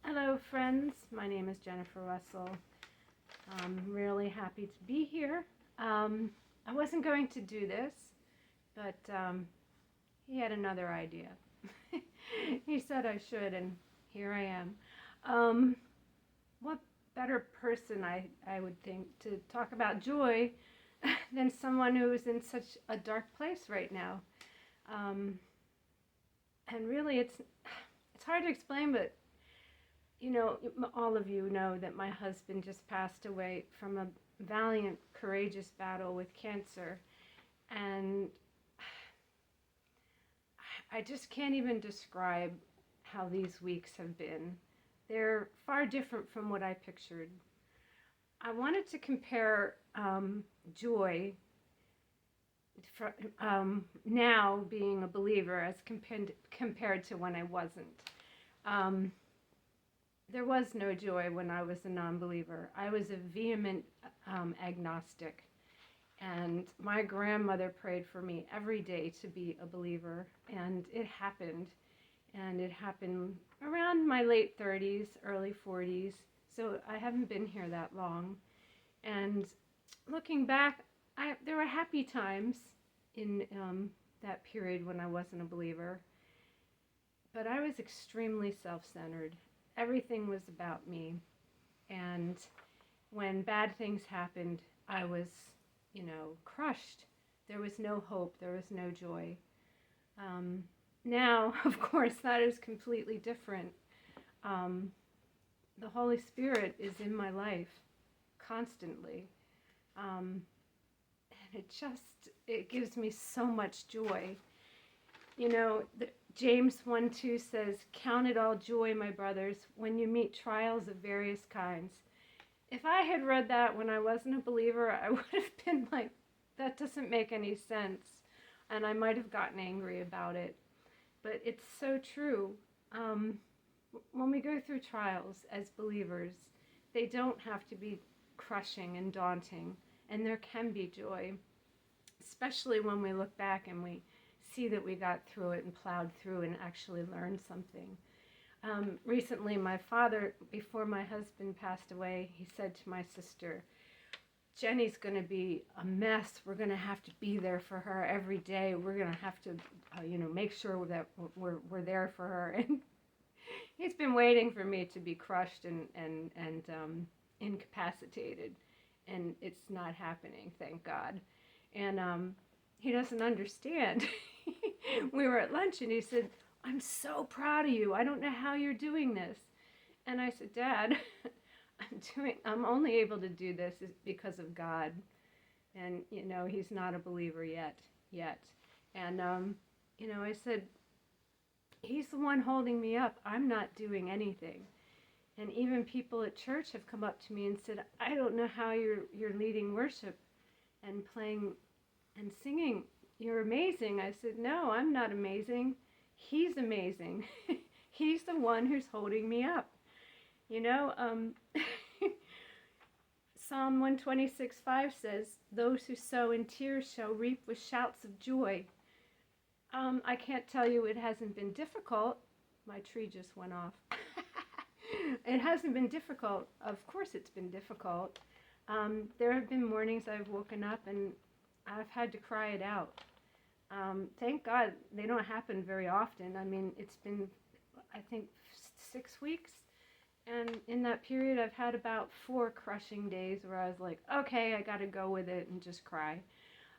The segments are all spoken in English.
Hello, friends. My name is Jennifer Russell. I'm really happy to be here. I wasn't going to do this, but he had another idea. He said I should, and here I am. What better person, I would think, to talk about joy than someone who is in such a dark place right now? And really, it's hard to explain, but all of you know that my husband just passed away from a valiant, courageous battle with cancer. And I just can't even describe how these weeks have been. They're far different from what I pictured. I wanted to compare joy now being a believer as compared to when I wasn't. There was no joy when I was a non-believer. I was a vehement agnostic. And my grandmother prayed for me every day to be a believer. And it happened. And it happened around my late 30s, early 40s. So I haven't been here that long. And looking back, there were happy times in that period when I wasn't a believer. But I was extremely self-centered. Everything was about me. And when bad things happened, I was, crushed. There was no hope. There was no joy. Now, of course, that is completely different. The Holy Spirit is in my life constantly. And it gives me so much joy. James 1:2 says, "Count it all joy, my brothers, when you meet trials of various kinds." If I had read that when I wasn't a believer, I would have been like, that doesn't make any sense. And I might have gotten angry about it. But it's so true. When we go through trials as believers, they don't have to be crushing and daunting. And there can be joy, especially when we look back and we see that we got through it and plowed through and actually learned something. Recently, my father, before my husband passed away, he said to my sister, "Jenny's going to be a mess. We're going to have to be there for her every day. We're going to have to, make sure that we're there for her." And he's been waiting for me to be crushed and incapacitated, and it's not happening, thank God. And he doesn't understand. We were at lunch and he said, "I'm so proud of you. I don't know how you're doing this." And I said, "Dad, I'm only able to do this because of God." And, he's not a believer yet. And, I said, "He's the one holding me up. I'm not doing anything." And even people at church have come up to me and said, "I don't know how you're leading worship and playing and singing. You're amazing." I said, "No, I'm not amazing. He's amazing." He's the one who's holding me up. Psalm 126:5 says, "Those who sow in tears shall reap with shouts of joy." I can't tell you it hasn't been difficult. My tree just went off. It hasn't been difficult. Of course it's been difficult. There have been mornings I've woken up and I've had to cry it out. Thank God they don't happen very often. I mean, it's been, I think, 6 weeks. And in that period, I've had about 4 crushing days where I was like, okay, I got to go with it and just cry.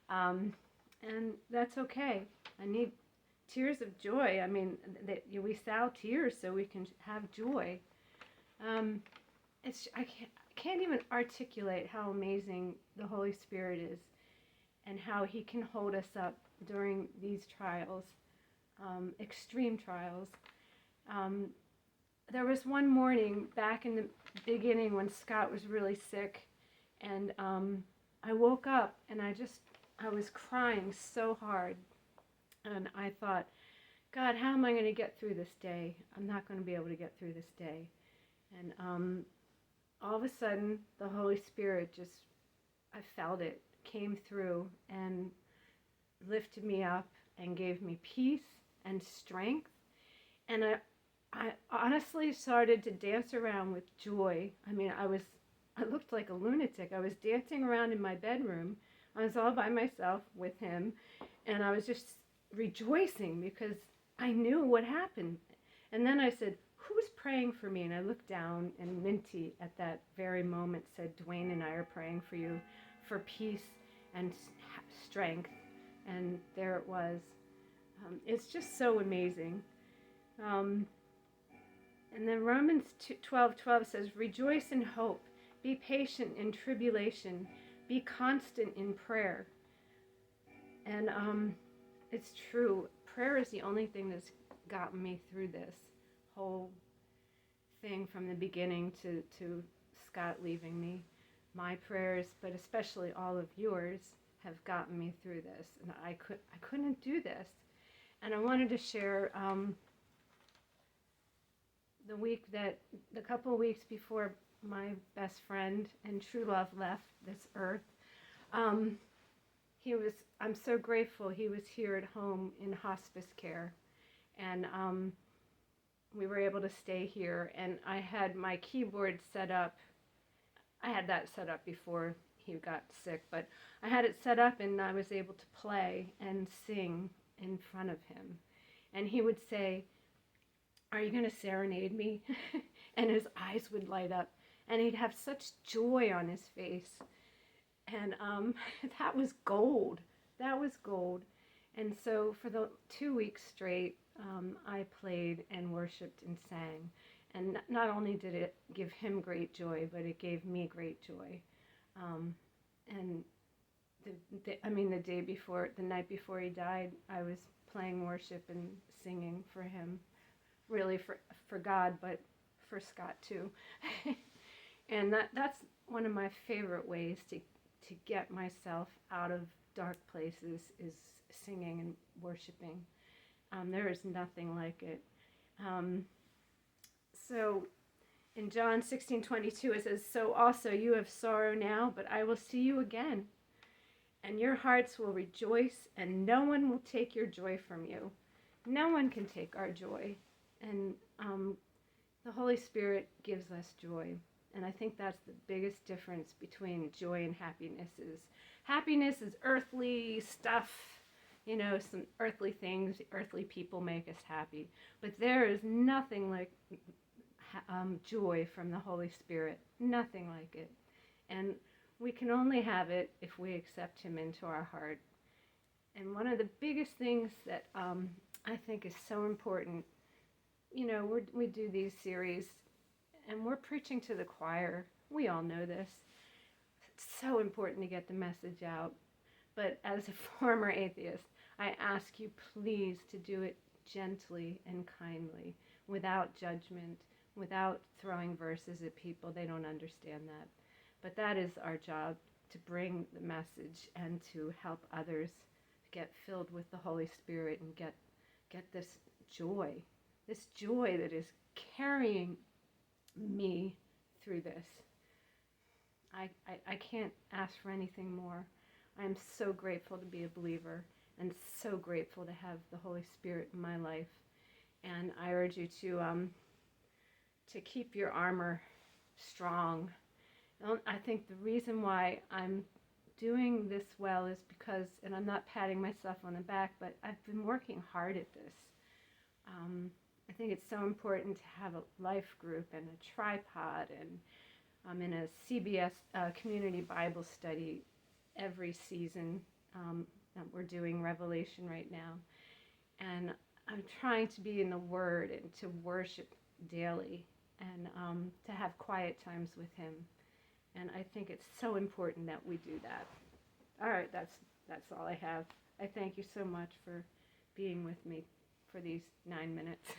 And that's okay. I need tears of joy. I mean, we sow tears so we can have joy. I can't even articulate how amazing the Holy Spirit is and how he can hold us up during these trials, extreme trials. There was one morning back in the beginning when Scott was really sick, and I woke up and I was crying so hard, and I thought, God, how am I going to get through this day? I'm not going to be able to get through this day. And all of a sudden, the Holy Spirit I felt it, came through and lifted me up and gave me peace and strength. And I honestly started to dance around with joy. I mean, I looked like a lunatic. I was dancing around in my bedroom. I was all by myself with him, and I was just rejoicing because I knew what happened. And then I said, "Who's praying for me?" And I looked down, and Minty at that very moment said, "Dwayne and I are praying for you for peace and strength." And there it was. It's just so amazing. Um, and then Romans 12:12 says, "Rejoice in hope, be patient in tribulation, be constant in prayer." And it's true. Prayer is the only thing that's gotten me through this whole thing from the beginning to Scott leaving me. My prayers, but especially all of yours, have gotten me through this. And I couldn't do this. And I wanted to share the couple of weeks before my best friend and true love left this earth. I'm so grateful he was here at home in hospice care. And we were able to stay here. And I had my keyboard set up. I had that set up before he got sick, but I had it set up and I was able to play and sing in front of him. And he would say, "Are you going to serenade me?" And his eyes would light up. And he'd have such joy on his face. And that was gold. That was gold. And so for the 2 weeks straight, I played and worshiped and sang. And not only did it give him great joy, but it gave me great joy. And the night before he died, I was playing worship and singing for him, really for God, but for Scott too. And that's one of my favorite ways to get myself out of dark places is singing and worshiping. There is nothing like it. So in John 16:22 it says, "So also you have sorrow now, but I will see you again, and your hearts will rejoice, and no one will take your joy from you." No one can take our joy. And the Holy Spirit gives us joy. And I think that's the biggest difference between joy and happiness is earthly stuff, some earthly things, earthly people make us happy. But there is nothing like joy from the Holy Spirit, nothing like it. And we can only have it if we accept him into our heart. And one of the biggest things that I think is so important, we do these series and we're preaching to the choir. We all know this. It's so important to get the message out. But as a former atheist, I ask you please to do it gently and kindly, without judgment, without throwing verses at people. They don't understand that. But that is our job, to bring the message and to help others get filled with the Holy Spirit and get this joy that is carrying me through this. I can't ask for anything more. I am so grateful to be a believer and so grateful to have the Holy Spirit in my life. And I urge you to keep your armor strong. I think the reason why I'm doing this well is because, and I'm not patting myself on the back, but I've been working hard at this. I think it's so important to have a life group and a tripod, and I'm in a CBS community Bible study every season. We're doing Revelation right now. And I'm trying to be in the Word and to worship daily and to have quiet times with Him. And I think it's so important that we do that. All right, that's all I have. I thank you so much for being with me for these 9 minutes.